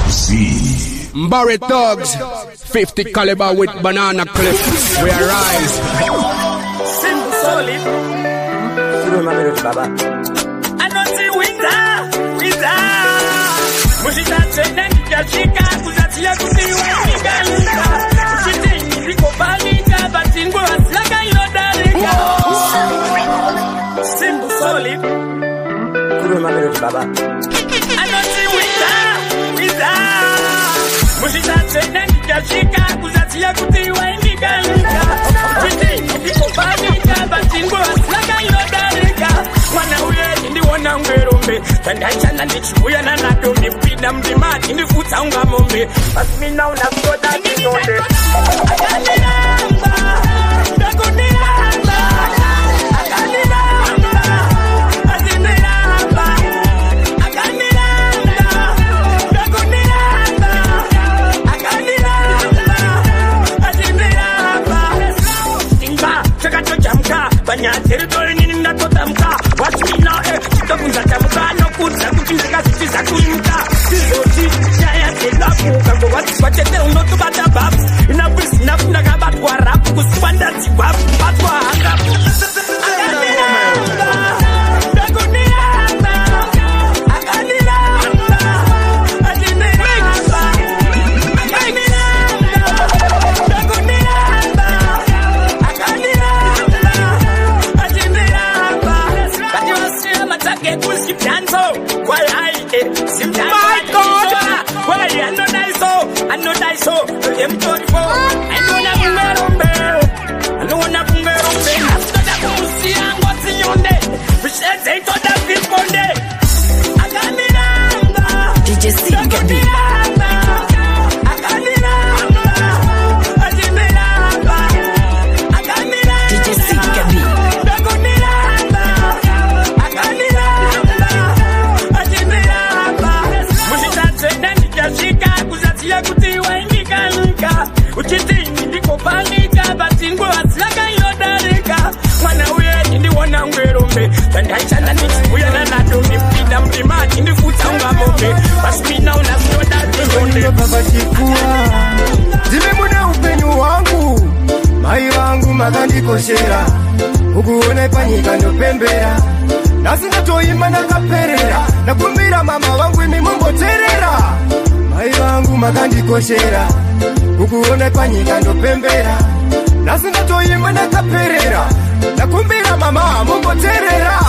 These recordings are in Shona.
Barry Thugs, 50 caliber with banana clip. We arise. Simple solid. I know the winter. Mushita tena nikashika kuzatia kusiwa nikalika. Mushite niko panika batingo aslaka yodarika. Simple solid. I know the winter. Mushita tena nikashika kuzatia kusiwa nikalika. Mushite niko panika batingo aslaka yodarika. Mwana uye ndi wana ngwerombe Tandachana ndichibuya na nadombe Pina mdimani ndifuta unga mombe Pasmina unakoda nionde Akanilamba Ndakunilamba Akanilamba Azinilamba Akanilamba Ndakunilamba Akanilamba Azinilamba Inga, chakato jamka Banyateri dole nini ndakotamka Watch me now, chikakunza tamuka No kunza kuchimika zichiza kuimka Sizoti, jaya telaku Kango watu wachete unotu bata babu Inabris inafunda kabatu wa rapu Kusuwanda ziwapu, batu wa hangapu Akanilamba Ndakunilamba Akanilamba Azinilamba Akanilamba Ndakunilamba Akanilamba Azinilamba Kati wasiya matake kusipianzo Kwa hai, simtani my God Kwa hai, I know daiso Mtorifo, I know na kungerombe Naftoda kumusia ngoti yonde Vishete itoda viponde Akanilamba DJ C Gabi Akanilamba Azinilamba Akanilamba DJ C Gabi Ndakunilamba Akanilamba Azinilamba Mushitate nikashika kuzatia kutiwa indikalika Uchitini ndiko panika batingo aslaka yodarika Mwana uye ndi wana ngwerombe Tandachana nichibuya na nadombe Pina mdimani ndifuta unga mombe Pasmina unasoda nionde Zime muna upenyu wangu Mai wangu magandikoshera Ukuone panyika ndopembera Nasi natoima nakaperera Nakumbira mama wangu imi mumboterera Mai wangu magandikoshera Ukuone panyika ndopembera Nasi natoima nakaperera Nakumbira mama mumboterera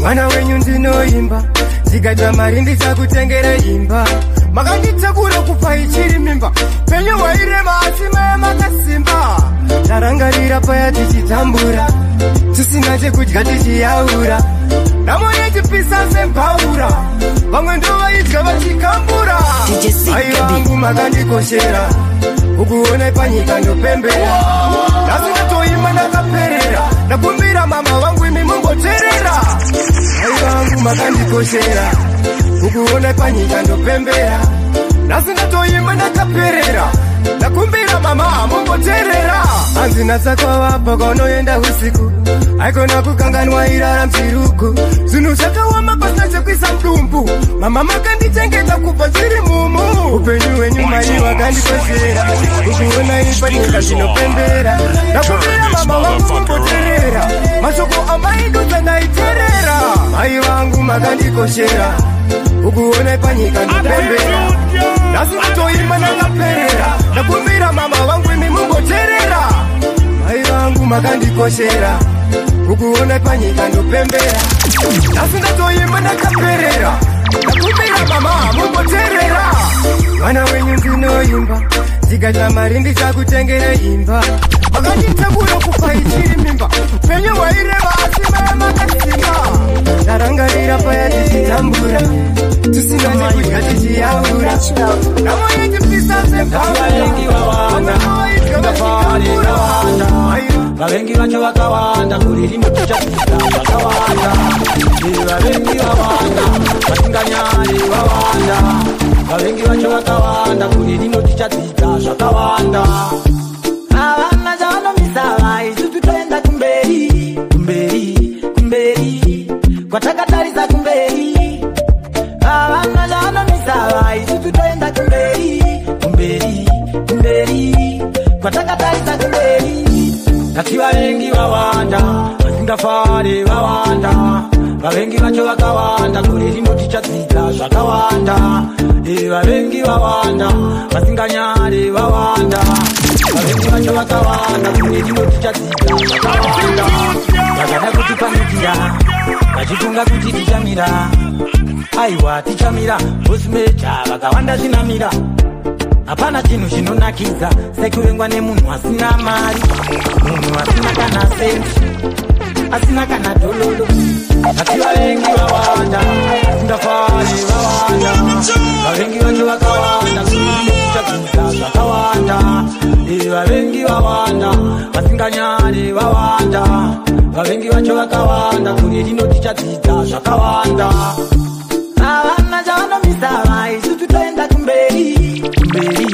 Mwana wenyu ndinoimba Zigata marindi chakutengere imba Makanditakura kupa ichiri mimba Penyo wairema asime makasimba Tarangarira paya tichitambura Tusina chekudya tichiyaura Namoye chipisa sempaura Vamwe ndo vaidya vachikambura Mai vangu makandikoshera Ukuone panyika ndopembera Nasi natoima nakaperera Nakumbira mama vangu imi mumboterera Mai vangu makandikoshera Ukuone panyika ndopembera Nasi natoima nakaperera Nakumbira mama mumboterera Anzina sakwa wapa konoenda usiku Aikona kukanganwa irara mchiruku Zinu sakawama pasna chekwisa mdumbu Mama makandichengeta kupa ziri mumu Upenyu wenyu mai wakandikoshera Ukuona ipanyika zinopembera Nakumbira mama wangu mumboterera Masoko amaidu zandaiterera Mai wangu makandikoshera Ukuone panyika ndopembera Nasi natoima nakaperera Nakumbira mama wangu imi mumboterera Mai wangu makandikoshera Ukuone panyika ndopembera Nasi natoima nakaperera Nakumbira mama mumboterera Mwana wenyu ndinoimba Zigata marindi chakutengere imba Makanditakura kupa ichiri mimba Penyo wairema asime makasimba Tarangarira paya tichitambura Tusina chekudya tichiyaura Namoye chipisa sempaura Vavengi vacho vakawanda Kuririmo tichatika vakawanda Vavengi vawanda Vatinganyari vawanda Vavengi vacho vakawanda Kuririmo tichatika vakawanda Avana jano misava Isutu toenda kumberi Kumberi Kwa takatari za kumberi Avana jano misava Isutu toenda kumberi kwatakatarisa kumberi. Ngati vavengi vawanda vasingafare vawanda, vavengi vacho vakawanda, gore rino tichadzidza zvakawanda. Vavengi vawanda vasinganyare vawanda, vavengi vacho vakawanda, gore rino tichadzidza zvakawanda. Vakada kutipanikira vachifunga kuti tichamira, aiwa tichamira, bosimecha vakawanda zinamira. Hapana chinhu chinonakidza sekuvengwa nemunhu asina mari, munhu asina kana senti, asina kana dololo. Asi vavengi vawanda vasingafari vawanda, vavengi vacho vakawanda, tichadzidza zvakawanda. Vavengi vawanda vasinganyare vawanda, vavengi vacho vakawanda, gore rino tichadzidza zvakawanda. Havana chavanomisa isusu toenda kumberi, kumberi,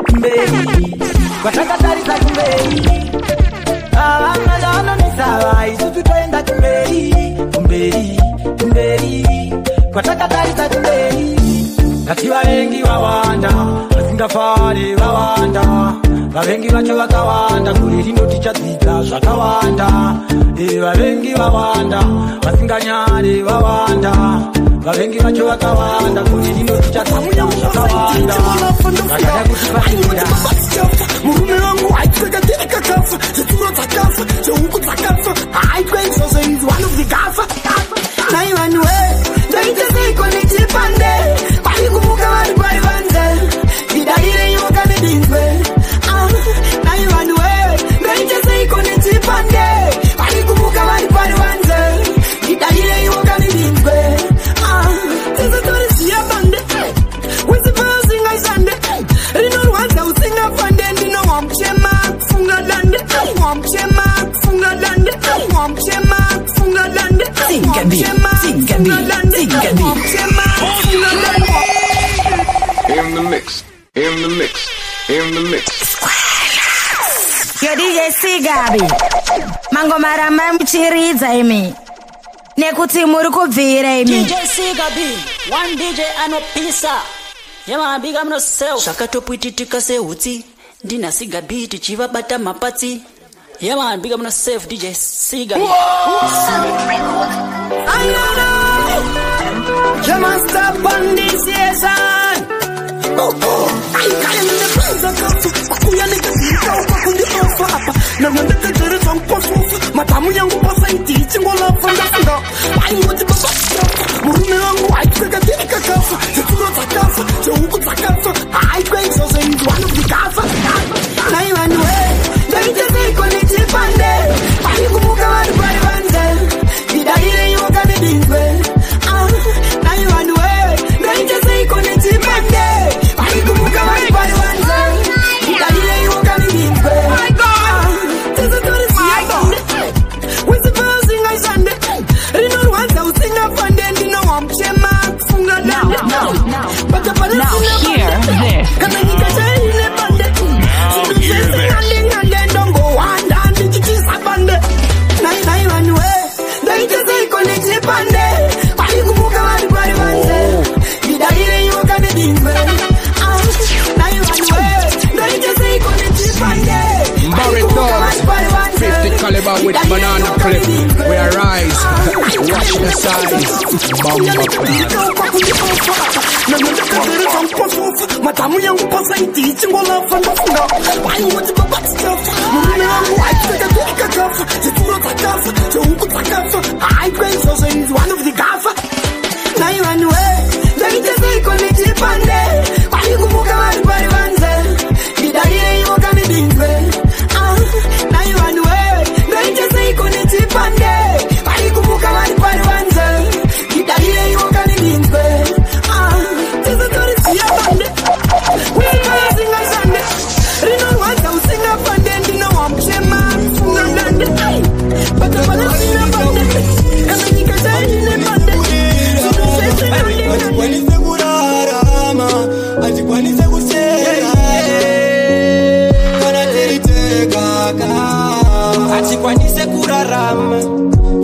kumberi, kwatakatarisa kumberi. Havana chavanomisa isusu toenda kumberi, kumberi, kumberi, kwatakatarisa kumberi. Ngati vavengi vawanda vasingafare vawanda, vavengi vacho vakawanda, gore rino tichadzidza zvakawanda. Vavengi vawanda vasinganyare vawanda, vavengi vacho vakawanda, gore rino tichadzidza zvakawanda. Vakada kutipanikira murume wangu aipfeka terikakafa, zveturo dzakafa, zvehuku dzakafa, aikwaizozo inzi vanovhigafa. Nai vanhu ndoita seiko nechipande, vari kumuka vari pari vanze, ndidarire nyoka nedinzwe. Nai vanhu ndoita seiko nechipande, vari kumuka vari pari vanze, ndidarire nyoka nedinzwe. Tese tori ziya bande, wesipa usingaishande, rinorwadza usingafande, ndino wamchema kufunga dande, wamchema kufunga dande, wamchema kufunga dande, wamchema kufunga dande, wamchema kufunga dande. In the mix, in the mix, in the mix. Yo DJ Sigabi, mangomara mamuchiridza imi, nekuti muri kubvira imi. DJ Sigabi, one DJ anopisa. Yama big am no self. Shakatopuitika se hutsi, ndina Sigabi tichivabata mapatsi. Yama big am no self DJ Sigabi. You must stop on this season. I am in the place of God. We are niggas who the offer. No one that there is on post. Matamu yangu pasa iti ngola fanga fanga. I want to be back. Murume wangu aipfeka terikakafa, zveturo dzakafa, zvehuku dzakafa, aikwaizozo inzi vanovhigafa. Nai vanhu ndoita seiko nechipande, vari kumuka vari pari vanze, ndidarire nyoka nedinzwe. Nai vanhu ndoita seiko nechipande, vari kumuka vari pari vanze, ndidarire nyoka nedinzwe. Tese tori ziya bande, wesipa usingaishande, rinorwadza usingafande, ndino wamchema kufunga dande. Now hear this. Kana nyika chaine bande, zvinhu zvese ngande ndongowanda ndichichisa bande. Nai vanhu ndoita seiko nechipande, vari kumuka vari pari vanze, ndidarire nyoka nedinzwe. Nai vanhu ndoita seiko nechipande, vari kumuka vari pari vanze, 50 caliber with banana clip. We arise, watch the size, matamu yangu pasa iti chingola fanga fanga. I want to be back stuff. Murume wangu aipfeka terikakafa, zveturo dzakafa, zvehuku dzakafa, aikwaizozo inzi vanovhigafa. Nai vanhu ndoita seiko nechipande, vari kumuka vari pari vanze, ndidarire nyoka nedinzwe. Nai vanhu ndoita seiko nechipande, vari kumuka vari pari vanze, ndidarire nyoka nedinzwe. Tese tori ziya bande, wesipa usingashande, rinorwadza usingafande, ndino wamchema kufunga dande. Bata palasina bande, kana nyika chaine bande, zvinhu zvese ngande. Atikwanise kurarama, atikwanise kusera, kana tiri tega. Atikwanise kurarama,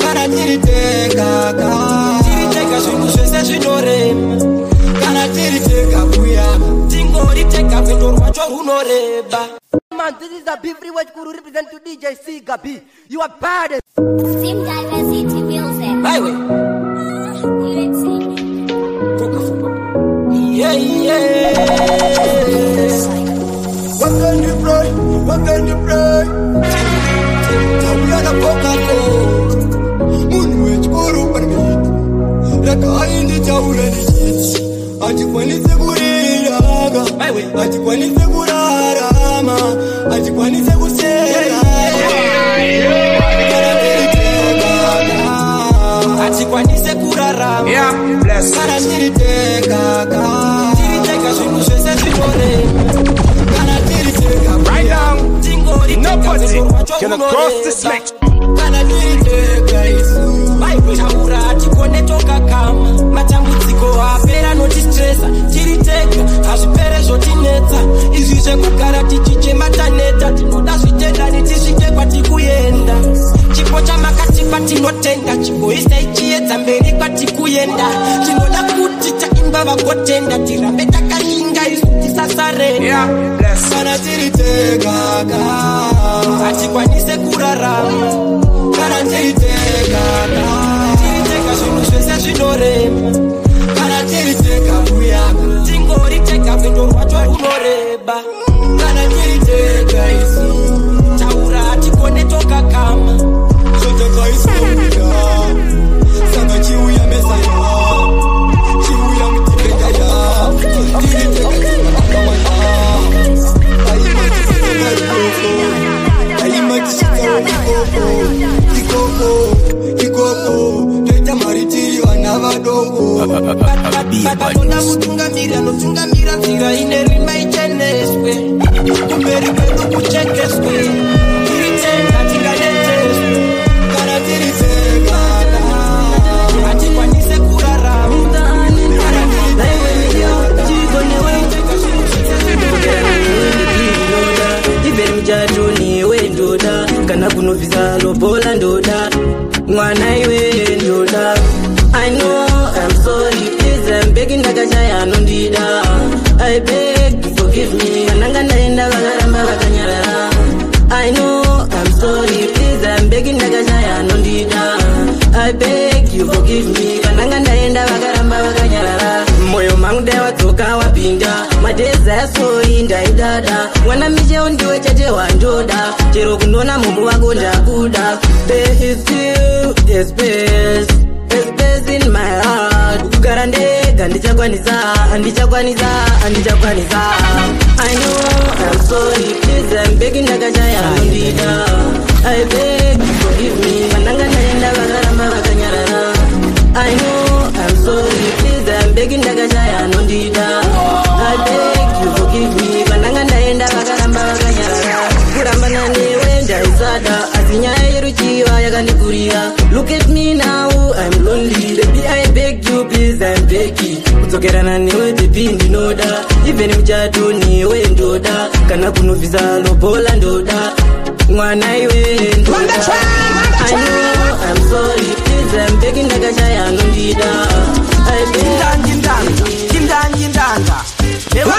kana tiri tega. Tiri tega zvinhu zvese zvinorema, kana tiri tega kuya, tingori tega, vendo rwacho runoreba. Man, this is the B Free Watch Guru represent to DJ C Gabi. You are bad. Team Diversity Music. Highway. Yeah. What can you pray? Tawiyana pokako. Munwech Guru permit. Raka indi tawurani jits. Ajikwani seguriraga. Ajikwani segurarama. Ajikwani segusera. Ajikwani segurarama. Yeah, bless. Kana tiriteka shungu shese shikore. Kana tiriteka. Right now, nobody can cross this lake. Kana tiriteka isu. Chaura atikone toka kama matambudziko apera noti stressa tiriteka azvipere zvotinetsa izvi zvekugara tichichema taneta tinoda zvitendani tisvike kwatikuyenda chipo chamakatipa tinotenda chigoisa ichiedza mberi kwatikuyenda tinoda kuti taimba vagotenda tirambe takashinga isu tisasarenda kana tiriteka hatikwanise kurarama kana tiriteka zvinhu zvese zvinorema kana tiriteka muyaka tingoriteka pendo rwacho runoreba kana tiriteka isi taura hatikone toka kama zvotakaisomuya saka chiuya mesaya chiuya mutipendaya tiriteka Bakona mutungamira notungamira nzira inerima icheneswe kumberi kwedu kuchekeswe tiriteka tinganeteswe kana tiriteka hatikwanise kurarama iberi mujato niwe ndoda kana kunovisa lobola ndoda mwana iwe ndoda I know I'm sorry, please I'm begging Nakajaya Nondida. I beg you forgive me. I know I'm sorry, please I'm begging Nakajaya Nondida. I beg you forgive me. Moyo mangu dewa toka wapinda. Madeza so inda idada. Wana mije undiwe chaje wanjoda. Chero kunona mumbu wangu ndakuda. There is still a space in my heart. Ugarandega ndichakwaniza. I know I'm sorry, please I'm begging Nakajaya Nondida. I beg you forgive me. I know I'm sorry, please I'm begging Nakajaya Nondida. I beg you forgive me. Kurambana newe ndaisada asinya yeruchiwa yakandikuria. Look at me now, I'm lonely. Baby, I beg you, please, I'm begging. Kutsokerana newe baby ndinoda. Even muchato newe ndoda. Kana kunovisa lobola ndoda. Mwana iwe ndoda. I know I'm sorry, please, I'm begging Nakajaya Nondida. I beg Kindanga. Never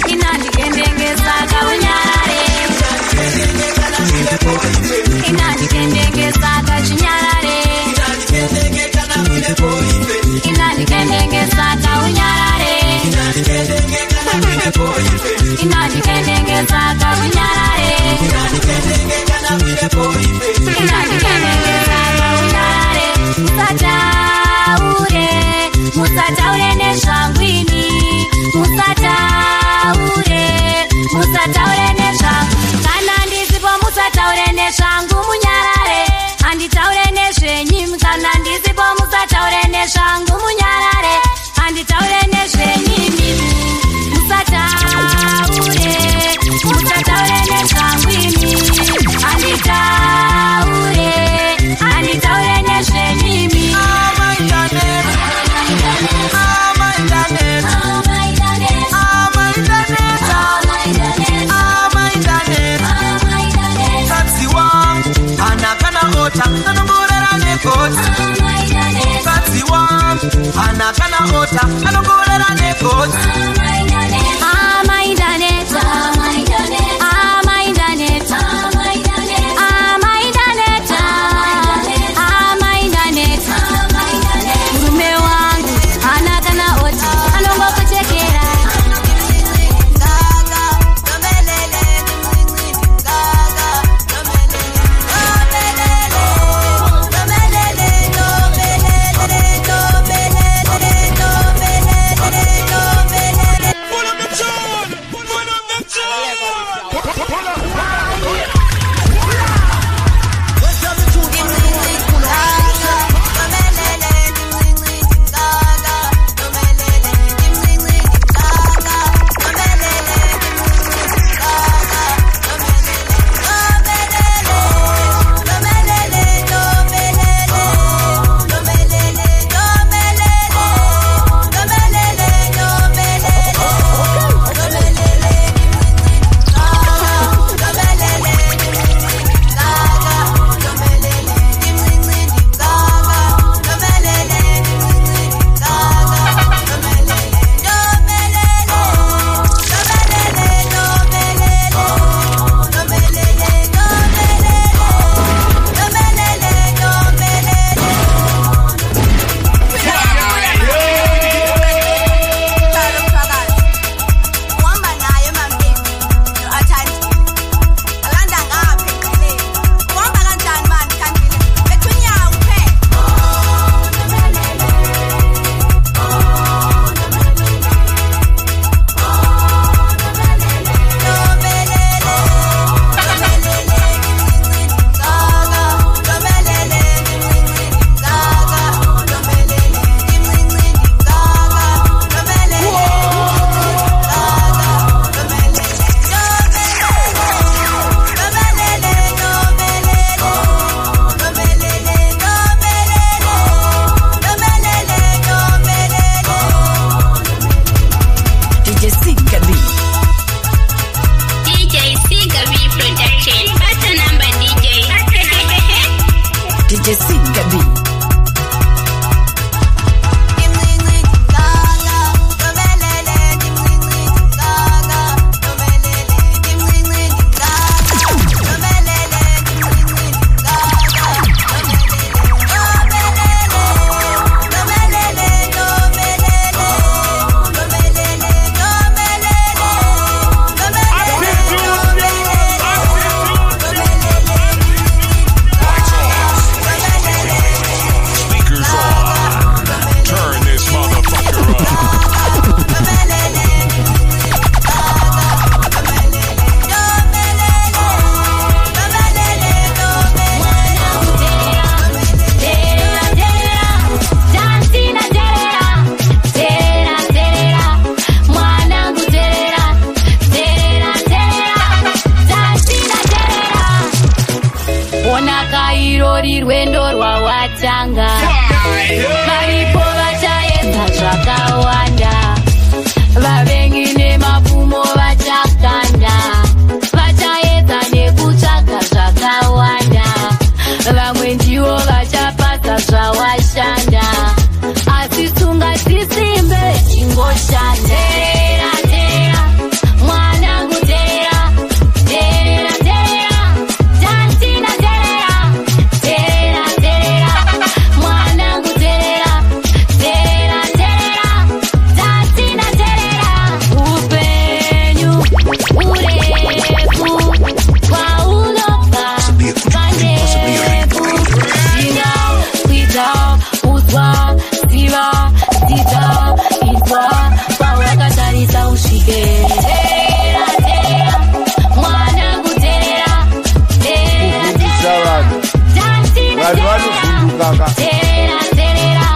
Inandikendenge saka unyarare kana ndisipo musataure nezvangu munyarare handitaure nezvenyimi musataure nezvangu imi handitaure nezvenyimi Anakana ota, anogorera nekot. My internet, my internet, my internet, my internet, my internet, my internet. Mume wangu anakana ota, anongokuchekera. Terera, kaka. Terera, terera,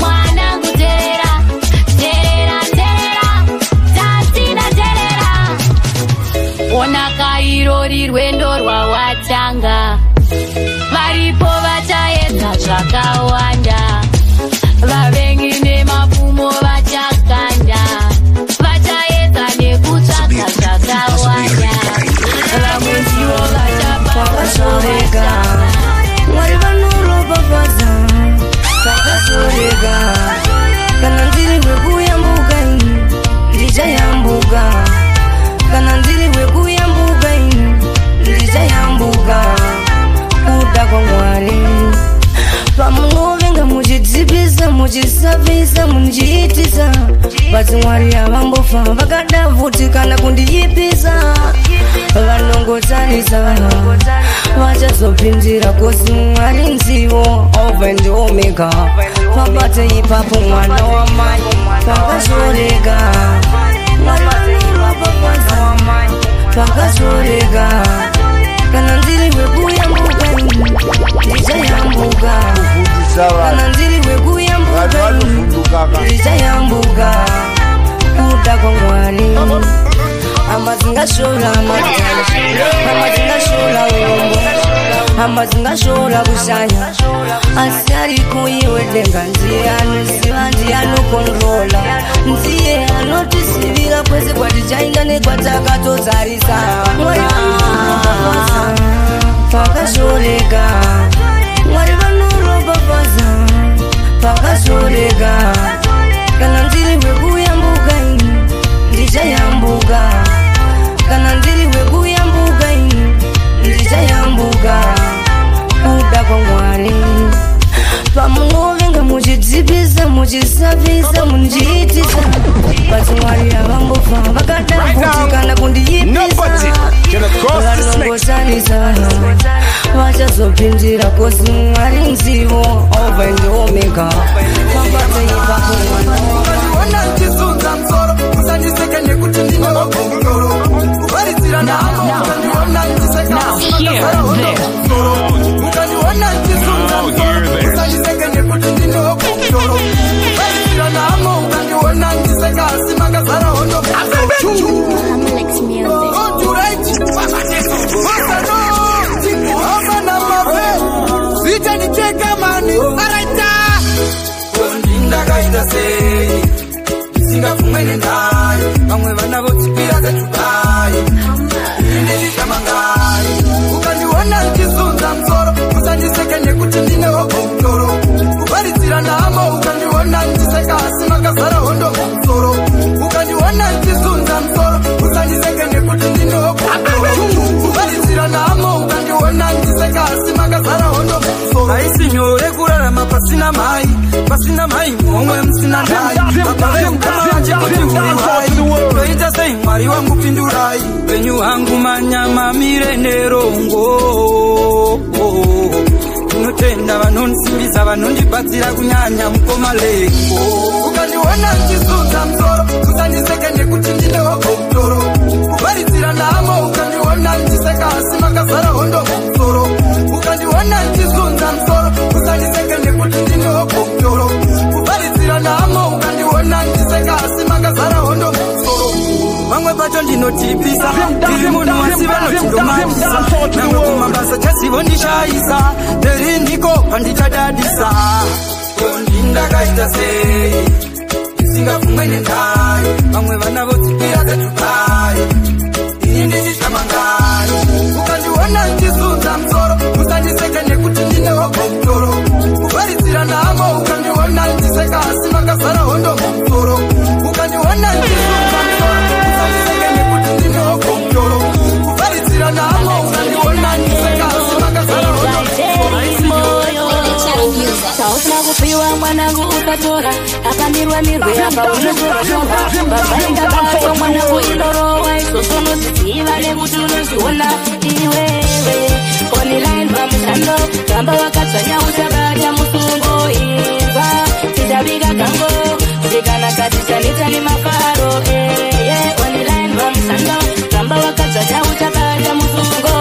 mwanangu terera. Terera, terera, tatina terera. Ona kairori rwendo rwawatanga. Varipo vachaedza zvakawanda. Vavengi nemapumo vachakanda. Vachaedza nekutsvaga zvakawanda. Vamwe ndivo vachapakashoreka. Mwari vanoropafadza vakashoreka. Kana ndiri wekuyambuka ini ndichayambuka. Kana ndiri wekuyambuka ini ndichayambuka. Kuda kwa Mwari pamunovenga muchidzipisa muchisavisa munchiitisa basi Mwari avambofa vakadavutikana kundiipisa. Vanongotarisa vachazopindira kosi Mwari nzivo Alpha and Omega. Pabate ipapo mwana wamai pakashoreka. Mwari vanoropafadza pakashoreka. Kana ndiri wekuyambuka ndichayambuka. Kana ndiri wekuyambuka ndichayambuka. Kuda kwa Mwari amazingashola matala, amazingashola ulombo, amazingashola kushanya. Asi ariko iwe denga ndiye anoziva, ndiye anokontrola, ndiye anotisivira kwese kwatichainda nekwatakatorisa. Mwari pakashoreka. Mwari vanoropafadza pakashoreka. Kana ndiri wekuyambuka ini ndichayambuka. Kana ndiri wekuyambuka ini ndichayambuka. Kuda kwa Mwari pamunovenga muchidzipisa muchisavisa munchiitisa basi Mwari avambofa vakadavutikana kundiipisa. Vanongotarisa vachazopindira kosi Mwari nzivo Alpha and Omega. Pabate ipapo mwana ndizunza msoro usandiseke nekuti ndine wabongoro kuvarisira namo ukandiona ndiseka msoro ukandiona ndizunza msoro usandiseke nekuti ndine wabongoro kuvarisira namo ukandiona ndiseka simangazara hondo Zitanicheka mani araita ndakaita sei singafumene naye vamwe vana votsipira zetukai ndizvishamangai ukandiona ndichizunza msoro usandiseke nekuti ndine wabongoro kuvaritsira namo ukandiona ndiseka asi makazara hondo musoro ukandiona ndichizunza msoro usandiseke nekuti ndine wabongoro kuvaritsira namo ukandiona ndiseka asi makazara hondo musoro haisi nyore kurarama pasina mai momwe musina ndai toita sei Mwari wangu pindurai upenyu hwangu manyama mire nerongo. Unotenda vanondisimbisa vanondibatsira kunyanya mukomalengo. Ukandiona ndichizunza msoro usandiseke nekuti ndine wabongoro kuvaritsira namo ukandiona ndiseka asi makazara hondo musoro ukandiona ndichizunza msoro usandiseke nekuti ndine wabongoro kuvaritsira namo ukandiona ndiseka asi makazara hondo musoro. Vamwe pacho ndinotipisa tiri munhu wasi vanotindomatisa namwe kumabasa chazivo ndishaisa teri ndiko pandichadadisa. Ndakaita sei ndisingafumene naye vamwe vana votsipira zetukai ini ndichishamangai ukandiona ndichizunza msoro usandiseke nekuti ndine wabongoro kuvaritsira namo ukandiona ndiseka asi makazara hondo musoro ukandiona ndichizunza msoro usandiseke nekuti ndine wabongoro kuvaritsira namo ukandiona ndiseka asi makazara hondo Tausna kupiwa mwanangu ukatora akamirwa mirwe apa unozorotora babainda bato mwanangu indorowa isosono zitiva nekuti unozviona iwewe online pamushando gamba wakatsvanya uchabata musungo imba tichaviga gango zikanaka tichanita nemafaro online pamushando gamba wakatsvanya uchabata musungo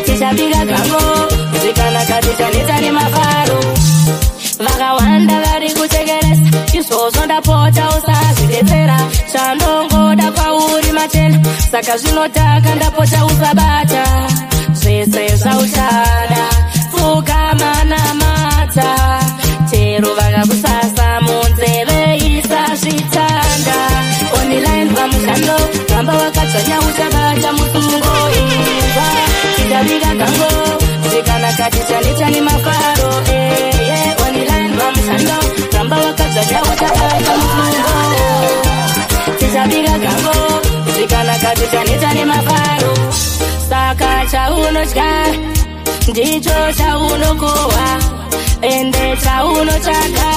tichaviga gango zikanaka tichanita nemafaro saka zvinotaka ndapota usabata zvese zvauchada pfukama namata chero vakakusasa munzeve isazvitanda online pamushando ramba wakadzvanya uchabata musungo imba tichaviga gango zvikanaka tichanetani mafaro online pamushando ramba wakadzvanya uchabata musungo tichaviga gango zvikanaka tichanetani mafaro saka chaunotya ndicho chaunokohwa ende chaunotsvaka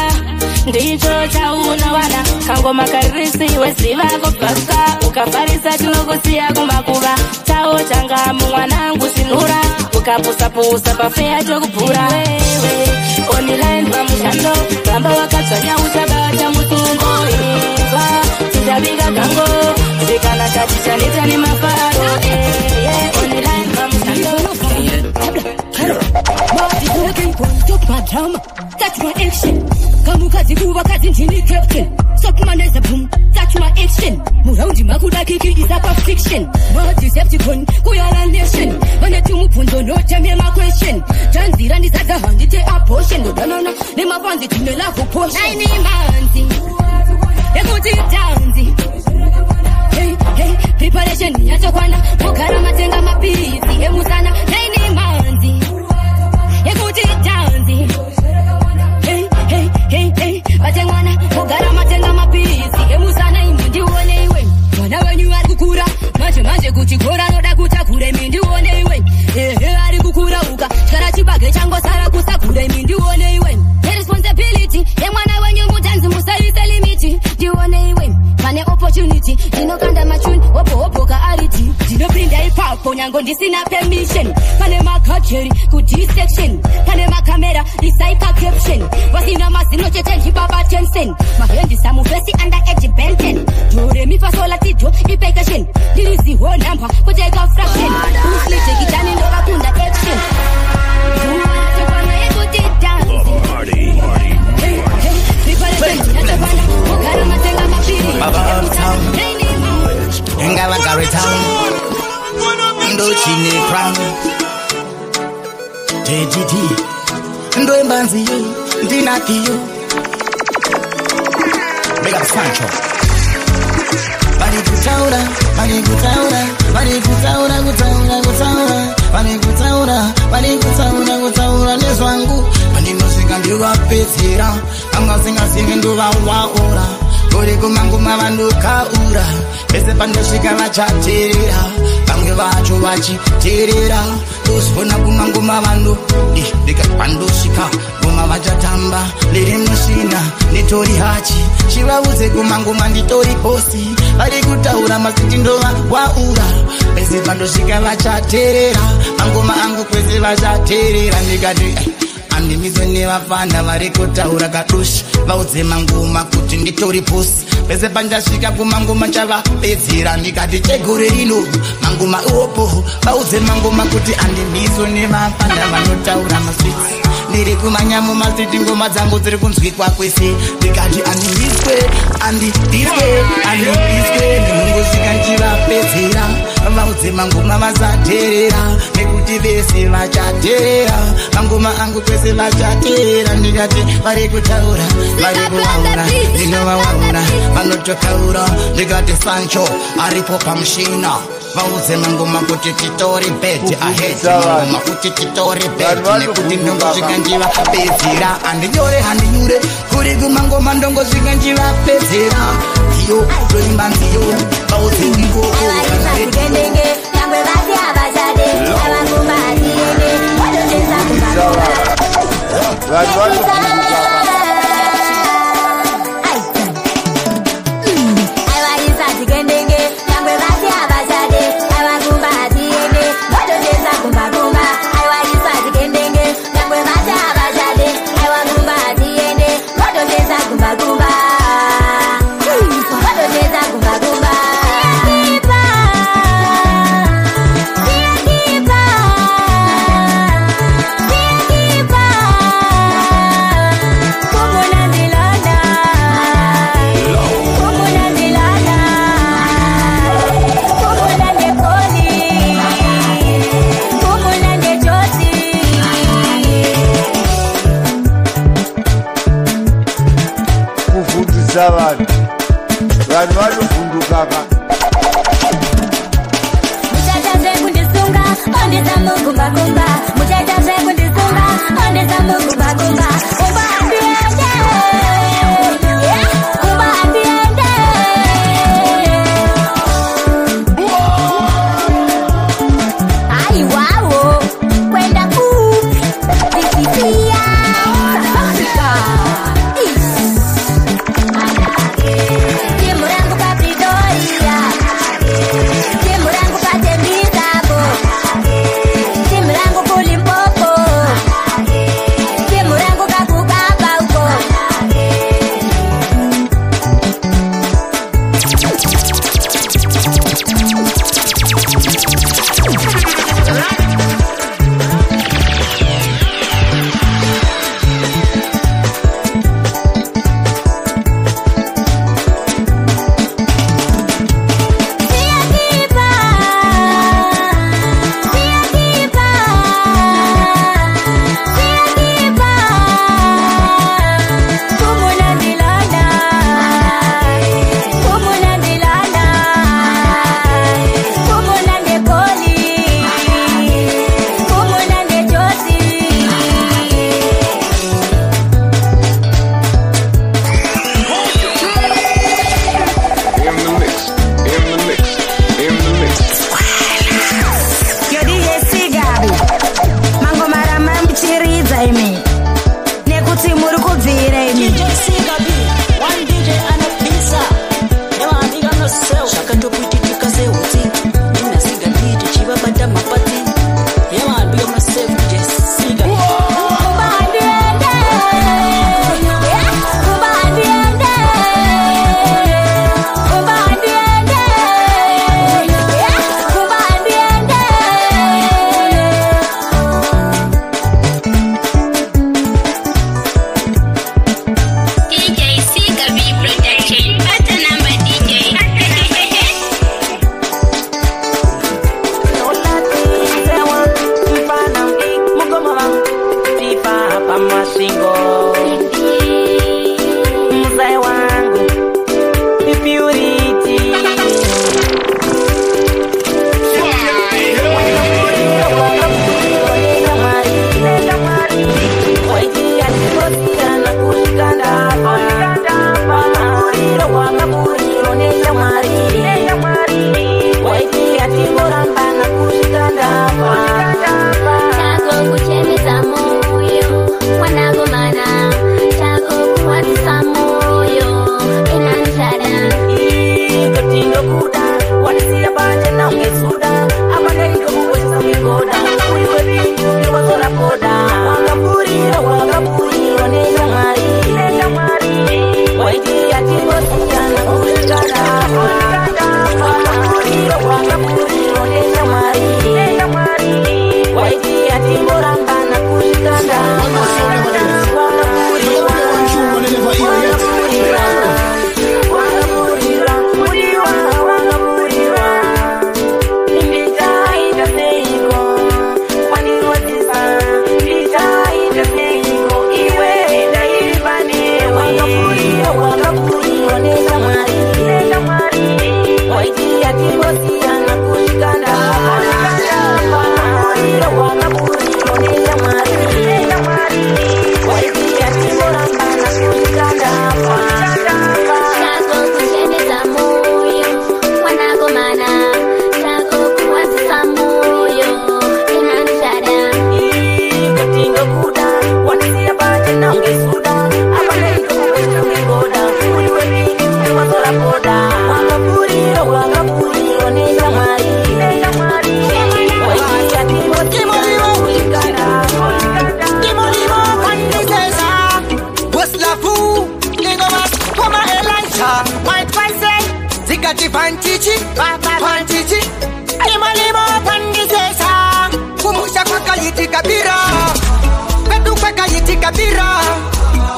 ndicho chaunowana kangoma karirisiwe ziva kopfasuka ukavharisa tinokusiya kumakuva chao changa mumwanangu svinura ukapusapusa pafeya chokubvura wewe online pamushando ramba wakadzvanya uchabata musungo imba tichaviga gango zvikanaka tichaneta nemafaro online pamushando drama, that's my action. Kamukadzi kuvakadzi ndini captain. Sokumaneza boom, that's my action. Muraundi makuda kiki is a fiction. More Decepticon, kuyala nation. Vane tumupunzo no teme my question. Tanzira ndizaza handite abortion. Nodonona, nema panzi timela kuposha. Naini manzi, ekuti tanzi. Hey, hey, preparation yachokwana. Mukara matenga mapirizi, emusana. Naini manzi, ekuti tanzi. Hey, batengwana, mugara matenga mapirizi emusana imi ndione iwe mwana wenyu ari kukura manje kuchikora noda kutakura imi ndione iwe ari kukura uka chikara chibage changosara kusakura imi ndione iwe responsibility yemwana wenyu mutanzi musaise limiti ndione iwe pane opportunity ndinokanda machuni wopowopoka ariti ndinopinda ipapo nyango ndisina permission pane makacheri kudisection pane makamera isaika caption wasina mazino chete ndibaba Jensen mahendisa muvesi under age benten dore mifasola tijo ipekation ndirizi whole number kuteka fraction uslite kitani ndo vakunda action tokwana ekuti dance hey preparation yatokwana mugara matenga mapiri Ngava Gary Town Ndo chine crown JGT Ndo embanzi yo Ndinaki yo Big up Sancho Bani kutaura Bani kutaura Bani kutaura Kutaura Kutaura Bani kutaura Bani kutaura Kutaura Nezwangu Bani nosika ndiwa petira Anga singa singa nduwa waura Kuri kumanguma vandu kaura Pese pandosvika vachateerera Vamwe vacho vachiteerera Dosifona kumanguma vandu Ndika pandosvika Guma vachatamba Ndiri mushina Nitori hachi Chivaudze kumanguma nditori posi Vari kutaura masiti ndova waura Pese pandosvika vachateerera Manguma angu kwese vachateerera Ndikati andimizwe nevafana vari kutaura kadushi vaudze manguma kuti nditori pusi pese pandasvika kumanguma chavapedzera ndikati chegore rino manguma iwopo vaudze manguma kuti andimizwe nevafana vanotaura maswitsi ndiri kumanyamu masiti ngoma dzangu dziri kunzwikwa kwese ndikati andidiswe ndinongosvika nchivapedzera vaudze manguma vasateerera nekuti vese vachateerera manguma angu kwese vachateerera ndikati vari kutaura vari kuvaura ndinovawaura vanototaura ndikati Sancho aripo pamushina vaudze manguma kuti titori bed ahead manguma kuti titori bed nekuti ndongosvika nchivapedzera handinyure kuri kumangoma ndongosvika nchivapedzera iyo toimba nziyo vaudze ikoko kudzidzisa vanhu vanofundukaka muchaita zvekundisunga ondisa mukumbakumba muchaita zvekundisunga ondisa mukumbakumba kumba handiende kumba handiende aiwawo kwenda kupi ndisikia timu rangu kapidoria timu rangu katembizabo timu rangu kulimpopo timu rangu kakukaba uko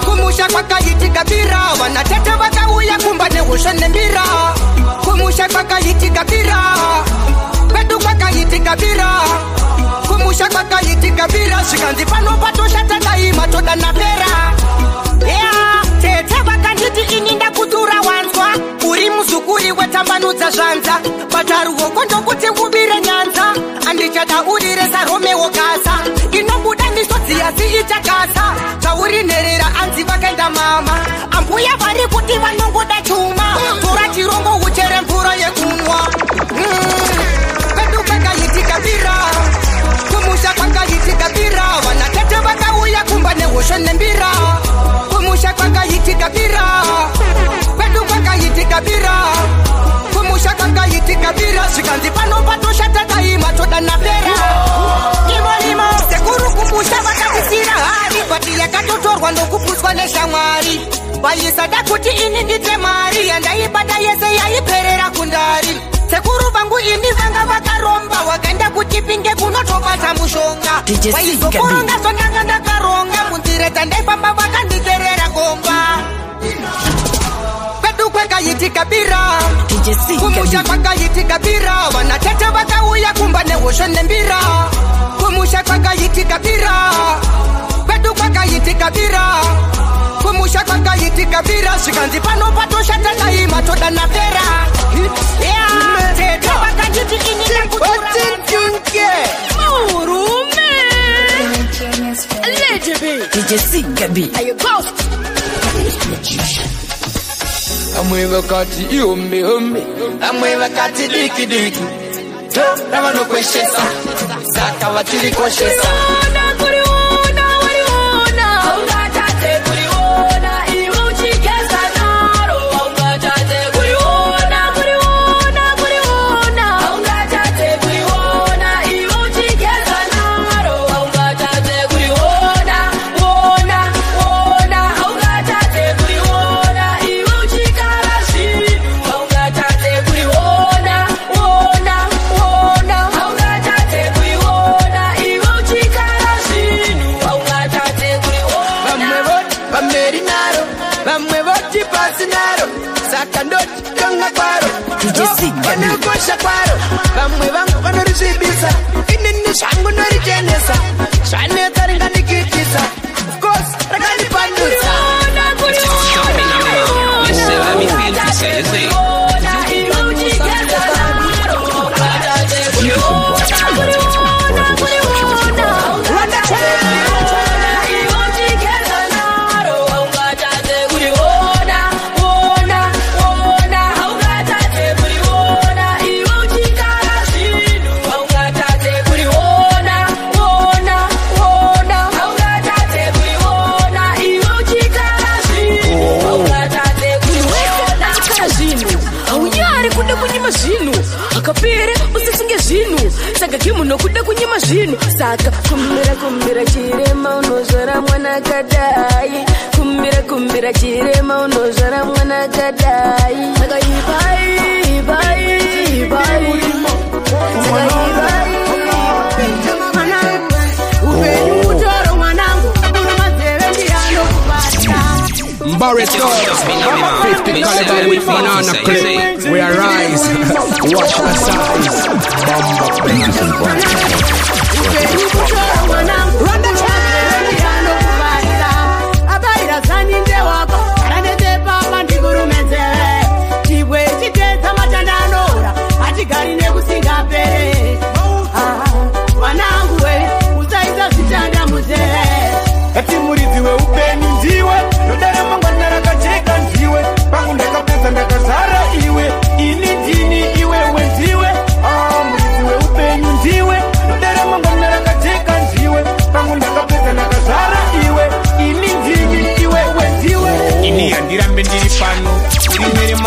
kumusha kwa kayiti kabira wanateta wakauya kumbane ushene mbira kumusha kwa kayiti kabira kwetu kwa kayiti kabira kumusha kwa kayiti kabira shikanzi pano patosha tata ima toda na pera yeah tete wakanditi ininda kutu nekushone mbira kumusha kwakayitika bira kwedu kwakayitika bira kumusha kwakayitika bira zvikanzi pano patoshata daima toda napera imolimo sekuru kumusha vakakusira hari bati yakatotorwa ndokupuswa neshamwari vaisada kuti ini ndite mari yandaibata yese yaiperera kundari sekuru vangu ini vanga vakaromba wakaenda kuchipinge kunotobata mushonga vaizokoronga zvondanga ndakaronga munzire tandaifamba vakanditerera gomba kwedu kwakayitika bira kumusha kwakayitika bira vanatete vakauya kumba nehosho nembira kumusha kwakayitika bira kwedu kwakayitika bira kumusha kwakayitika bira zvikanzi pano patoshata daima toda napera tete vakanditi ini nekuturaurume DJ amwe vakati iombe ombe amwe vakati diki diki to ravanokweshesa saka vatirikoshesa vanokosha kwaro vamwe vangu vanorizvibisa inini zvangu norichenesa zvanetsa ringanikitisa ofcourse rakandipandudza akapere usisunge zvinu saka kimuno kuda kunyima zvinu saka kumbira chirema unozvara mwana kadai kumbira chirema unozvara mwana kadai saka ibai Barrett Doors, 50 caliber with banana clip. We arise, watch the size.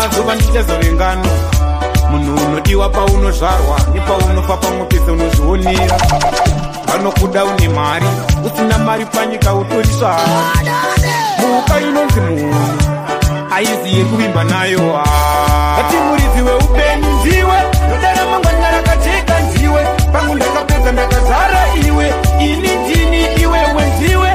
mazuva ndichazovengano munhu unodiwa paunozvarwa nepaunofa pamwe pese unozvionera vanokuda une mari usina mari panyika utoriswa muka inonzi munhu aiziye kuvimba nayo ati muridzi weupenyu ndiwe nodara mangwana rakajeka ndiwe pangu ndakapedza ndakazara iwe ini ndini iwewe ndiwe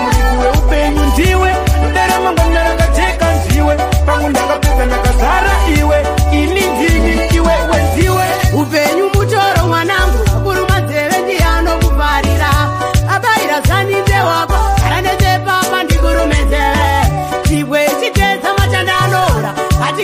muridzi weupenyu ndiwe nodara mangwana rakajeka ndiwe pangu ndakapedza ndakazara iwe ini ndini iwewe ndiwe upenyu mutoro mwanangu akuru madzeve ndianokuvarira abaira zani ndewako aranezepapa ndikurumedzeve chibwe chitedza matanda anora ati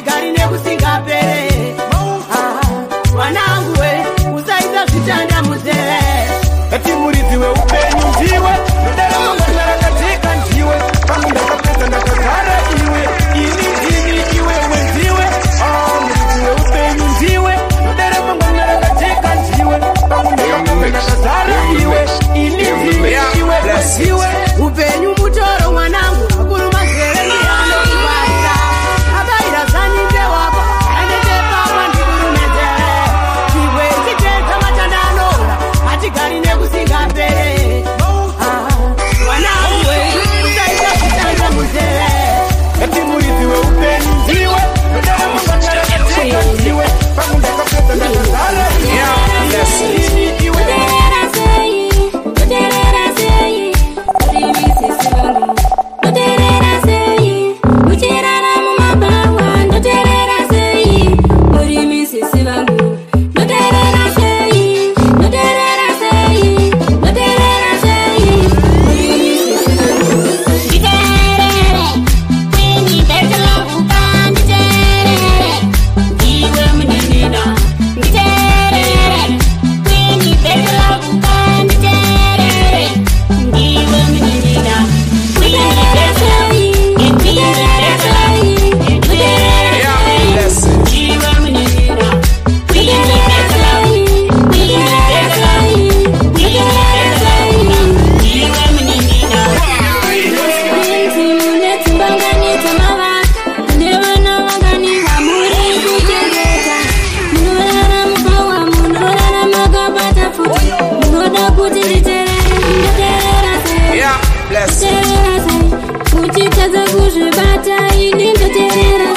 Ndotadza kuzvibata ini ndoterera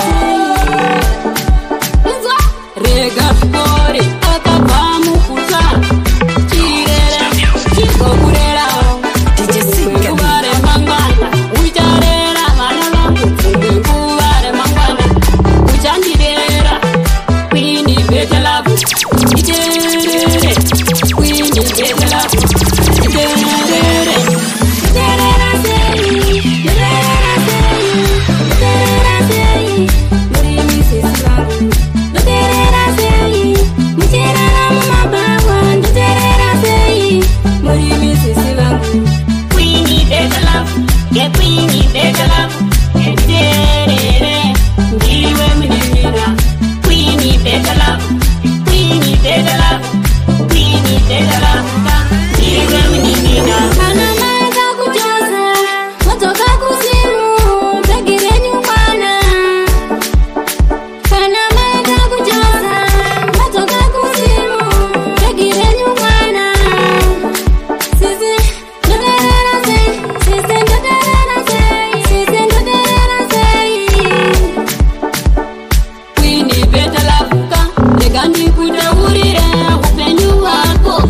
rega kore akabva mukuta chirera chigokurerawo nguva remangwana ucharera vana vangu nguva remangwana uchandirera kwini betelavu iterere kwini betelavu iterere terera sei terera sei terera sei muri misesi vangu ndoterera sei mucherana mumabawa ndoterera sei muri misesi vangu kwini betelavu yekwini betelavu iterere ndiwe munimira kwini betelavu kwini betelavu kwini betelavu ndiwe munimira kana maeka kujoza motoka kusimu bhegi renyu mwana kana maeka kujoza motoka kusimu bhegi renyu mwana sisi ndoterera sei sisi ndoterera sei sisi ndoterera sei kwini betelavuka rega ndikutaurire upenyu hwako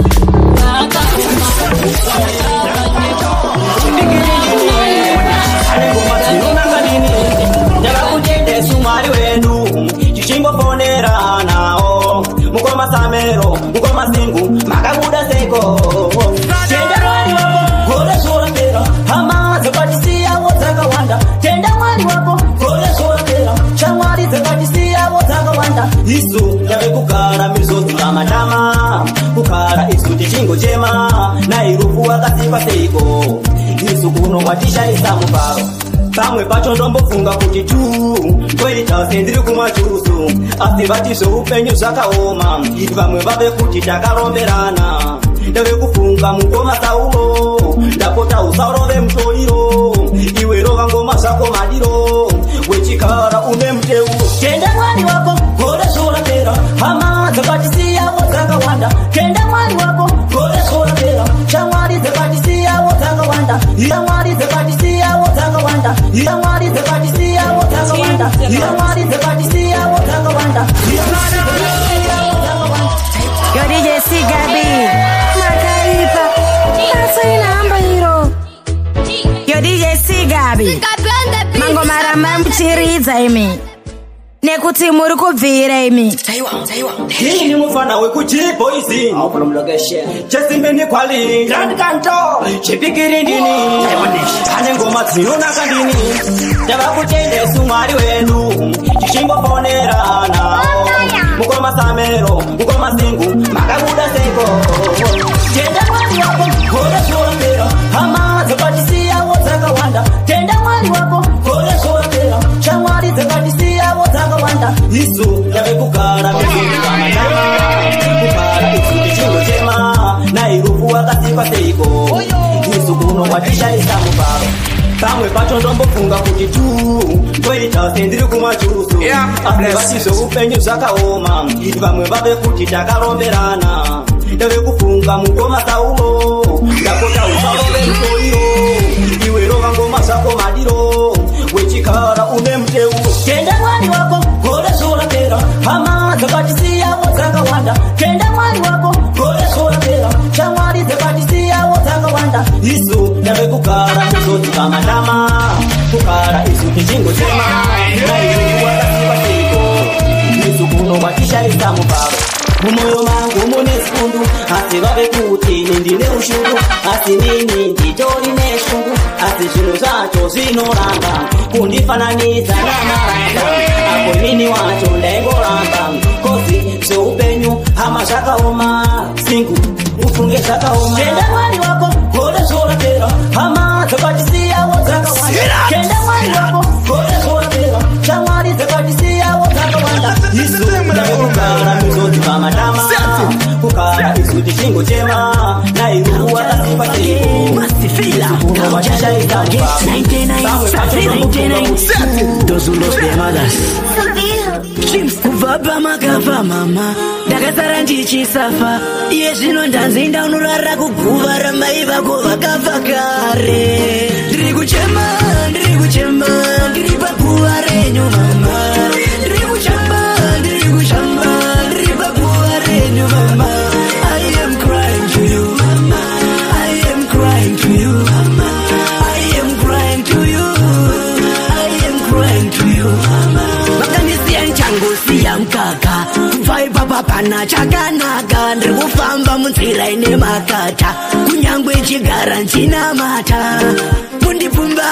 ndakakutendesa umwari wedu tichimbofonera nawo mukomasamero mukomasingu makabuda seko tenda mwari wako gore zvorapera hama dzakatisiyawo dzakawanda tenda mwari wako gore zvorapera shamwari dzakatisiyawo dzakawanda isu tave kugara mizozi kamatama kugara isu tichingochema nairufu wakasikwa seiko isu kuno kwatishaisa mubaro pamwe pacho ndombofunga kuti tu toita sendiri kumachusu asi vati zveupenyu zvakaoma vamwe vave kuti takaromberana ndave kufunga mukoma saulo ndapota usarove mutoiro iwe rova ngoma zvako madiro wechikara une muteu tenda mwari wako gore zvorapera hama dzakatisiyawo dzakawanda tenda mwari wako gore zvorapera shamwari dzakatisiyawo dzakawanda shamwari dzakatisiyawo dzakawanda shamwari dzakatisiyawo dzakawanda shamwari dzakatisiyawo dzakawanda. Yo DJ Sigabi Makaipa Nasoinamba hiro Yo DJ Sigabi Mango maramba mchiridza imi nekuti muri kubvira imi ini mufana wekuchiboizi chesimbeni kwali randikanto chipikiri ndini ane ngoma dzinonaka ndini tava kutendesa umwari wedu tichimbofonerana mukomasamero mukomasingu makabuda seko tenda mwari wako gore zvorapera hama dzakatisiyawo dzakawanda tenda mwari wako gore zvorapera shamwari dzakatisiyawo dzakawanda isu tave kugara mizoikamatama kugara isu tichingochema nairufu wakasikwa seiko isu kuno kwatishaisa mubaro pamwe pacho ndombofunga kuti tu toita sendiri kumachusu asi vati zveupenyu zvakaoma vamwe vave kuti takaromberana ndave kufunga mukoma saulo ndapota usarove mutoiro iwe rova ngoma zvako madiro wechikara une muteu tenda mwari wako gore zvorapera hama dzakatisiyawo dzakawanda tenda mwari wako gore zvorapera shamwari dzakatisiyawo dzakawanda isu ndave kugara mizozi kamatama kugara isu tichingochema nairufu wakasiwa seiko isu kuno kwatishaisa mubaro mumoyo mangu mune sikundu asi vave kuti ini ndine ushungu asi nini nditori neshungu asi zvinhu zvacho zvinoramba kundifananidza namaranda apo inini wacho ndaingoramba kozi zveupenyu hama zvakaoma singu ufunge zvakaoma tenda mwari wako gore zvorapera hama dzakatisiyawo dzakawanda tenda mwari wako gore zvorapera shamwari dzakatisiyawo dzakawanda isu ndakugara mizozi pamatama kugara isu tichingochema nairufu wakasipa Those who lost their mothers kubva pamakapa mama ndakasara ndichisafa iye zvino ndanzi ndaunorara kuguva ramai vako vakafa kare ndiri kuchema hapana chakanaka ndiri kufamba munzira ine makata kunyangwe chigara nchina mata mundibvumba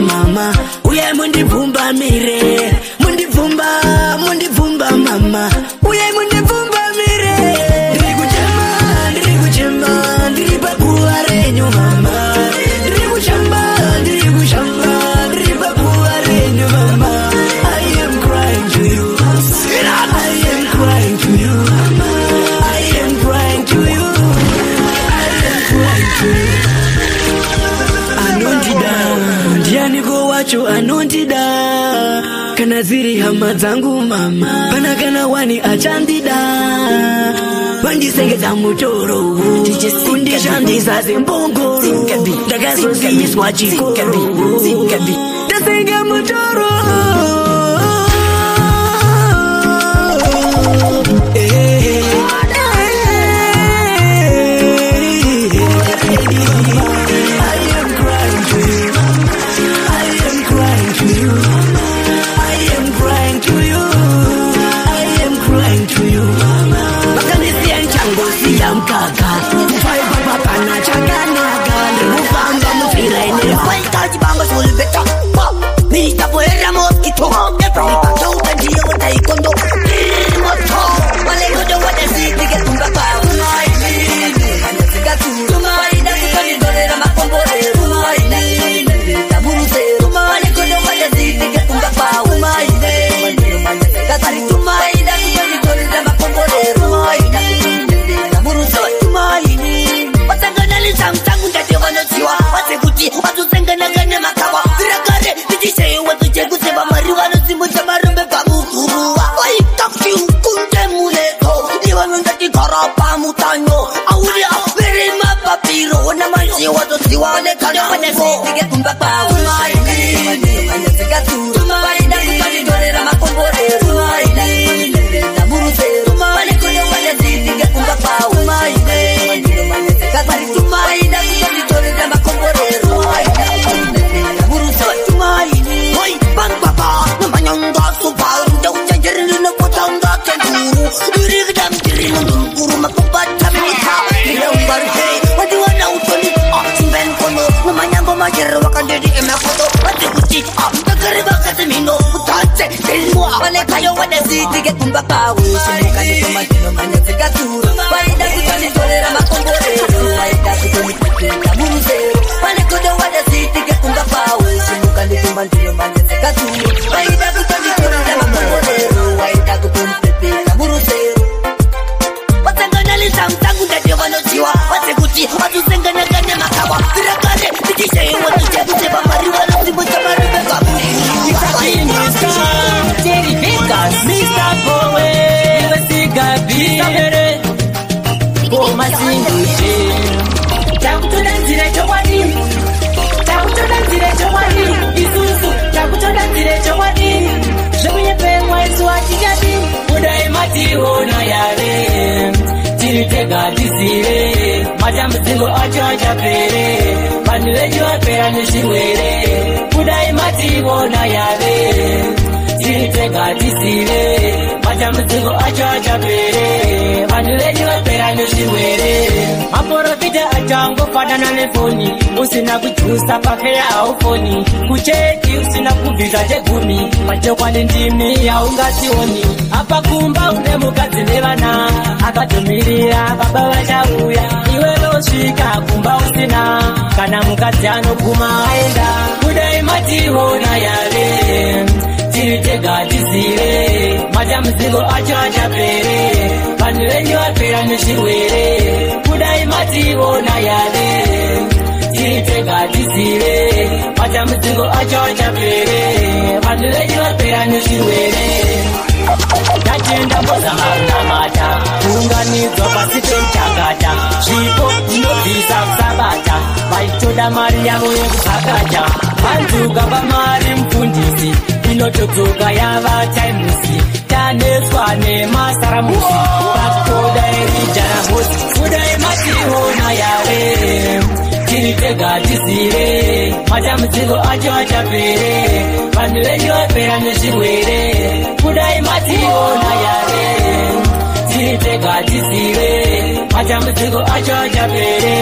mama uye mundibvumba mire mundibvumba mama uye mundibvumba mire ndiri kuchema ndiri paguva renyu mama ndiri kushamba ndiri paguva renyu mama I am crying to you I am crying to you I am crying to you I am crying to you anondida ndianiko wacho anondida kana ziri hama dzangu mama pana kana wani achandida vandisengedza mutoro kundishandisa sembongoro ndakazosiyiswa chikoro ndasenga mutoro mkaka mfaiva papana chakanaka ndikufamba mufira ine waitaji banga sulibeta Mr. Fuera Mosquito everybody ndiyo taikondo moto wale godo wada siti ke tumba pa tumaina kani dolera makombore tumaina tamurusero wale godo wada siti ke tumba pa tumaina kani dolera makombore tumaina samtangu ndate vanotsiwa vasekuti vatosengana kane makawa virakare ndichisei watochekutseva mari vanosimbudza marombe pamukuruva waitakiukunde muleko ivanondatigara pamutanyo auria veri mapapiro ona manje watotsiwa nekane vanesitike kumba paumainaaikatitumainaikanidorera makomborero namurusero vanekone vanesitike kumba paumaine Katari tumaina kutonitolera makomborero Burusa tumaini Hoi bangaba Namanyanga subaru Ndaujanjeri nukutanga kenduru Dirigdam dirinu Nguru makubata mita Nila umbarhe Wadi wana utoni Simben kono Namanyango majero Wakandedi emekoto Wadi uchi Ndagari bakati mino Utache Dilmua Wale kayo wade sitige kumbaba Simukani tomatino Manyase katuru Baida kutonitolera makomborero Matamzingo achacha pere Panulejo pera nishimwere Kudai mati wona yave Tiritega tisire Matamzingo achacha pere Panulejo pera nishimwere Maporo vita achango fada na nefoni Usina kuchusa pake ya ufoni Kucheki usina kuviza jegumi Machokwa nindimi ya ungationi Hapa kumba unemukazi nevana Akatumiria baba wachauya Iwe loshika kumba usina Kana mukati anokuma aenda Kudai mati hona yale Tiritega tisire Matamzingo achacha pere Panulejo pera nishimwere Kudai mati hona yale Tiritega tisire Matamzingo achacha pere Panulejo pera nishimwere Nachenda boza mata Unganizwa pasite mchakata Chipo inobisa kusabata Vaitoda mari yavo yekupakata Vantu gaba mari mfundisi Inototoka yava taimusi Taneswa ne masaramusi Pakoda erijana musi Kuda emati hona yave Tiritega tisire matambudziko acho achapere vanhu venyu vapera nezvirwere kudai mationa yare tiritega tisire matambudziko acho achapere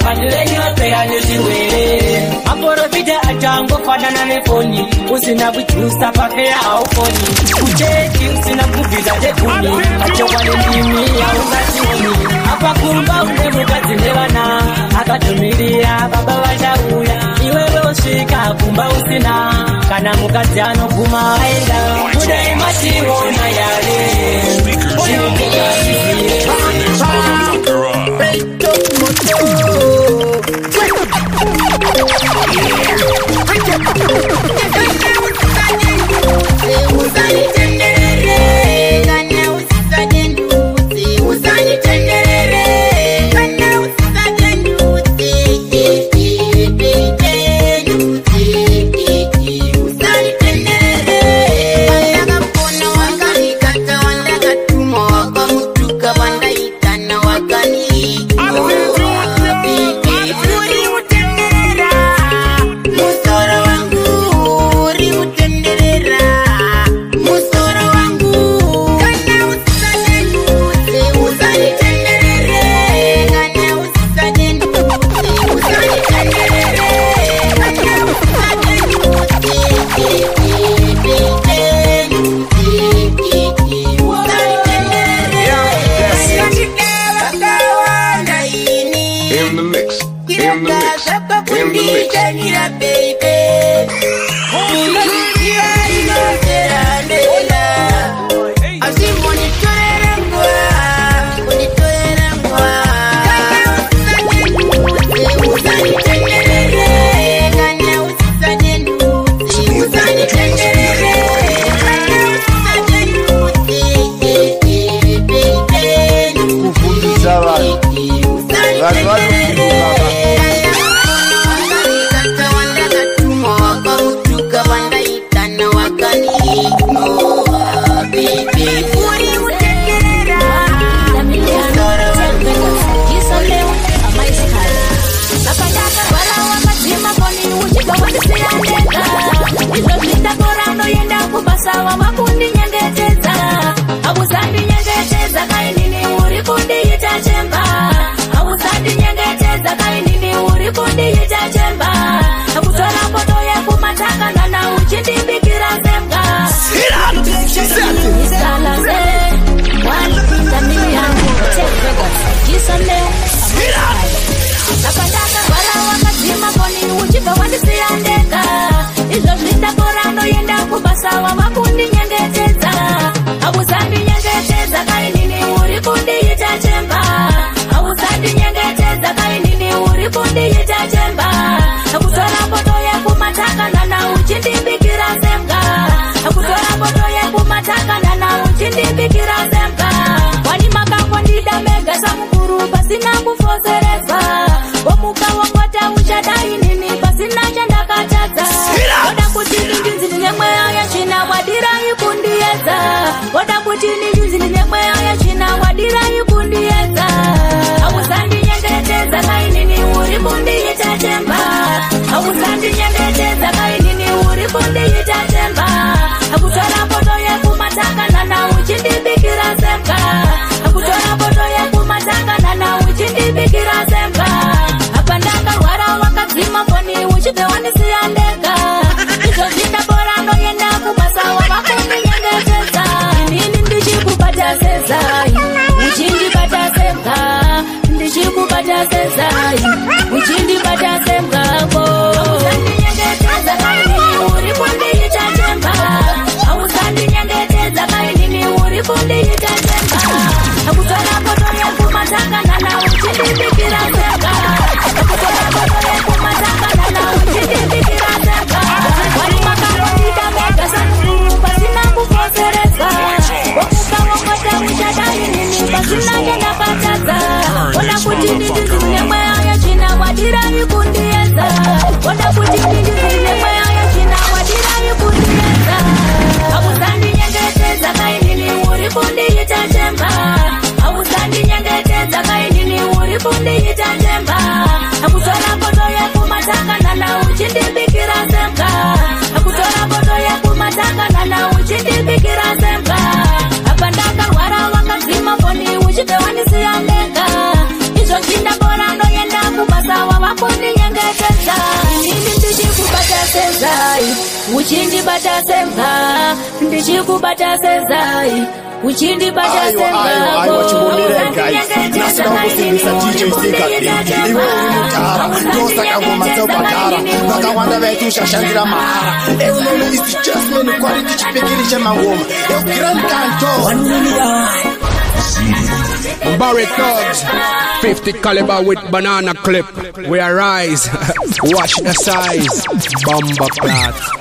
vanhu venyu vapera nezvirwere maporofita atangofanana nefoni usina kujusa pake haufoni kucheki usina kubvisa teguni achokwane ndimi haungationi apa kumba une mukadzi nevana akatumirira baba vachauya iwewe usvika kumba usina kana mukadzi anoguma aenda kudai mationa yare Uchindi bata semgabo. Usandi nyenge teza kaini uri kundi itaje sezai uchindibata semba ndichikubata sezai uchindibata semba nasinakusimbisa DJ Sigabi iwe unutara ndosaka ngoma dzobhadhara vakawanda vaitushashandira mahara eunene is just many quality chipikiri chemangoma grand canto Barrett Thugs 50 caliber with banana clip. We arise. Watch the size. Bomber cloth.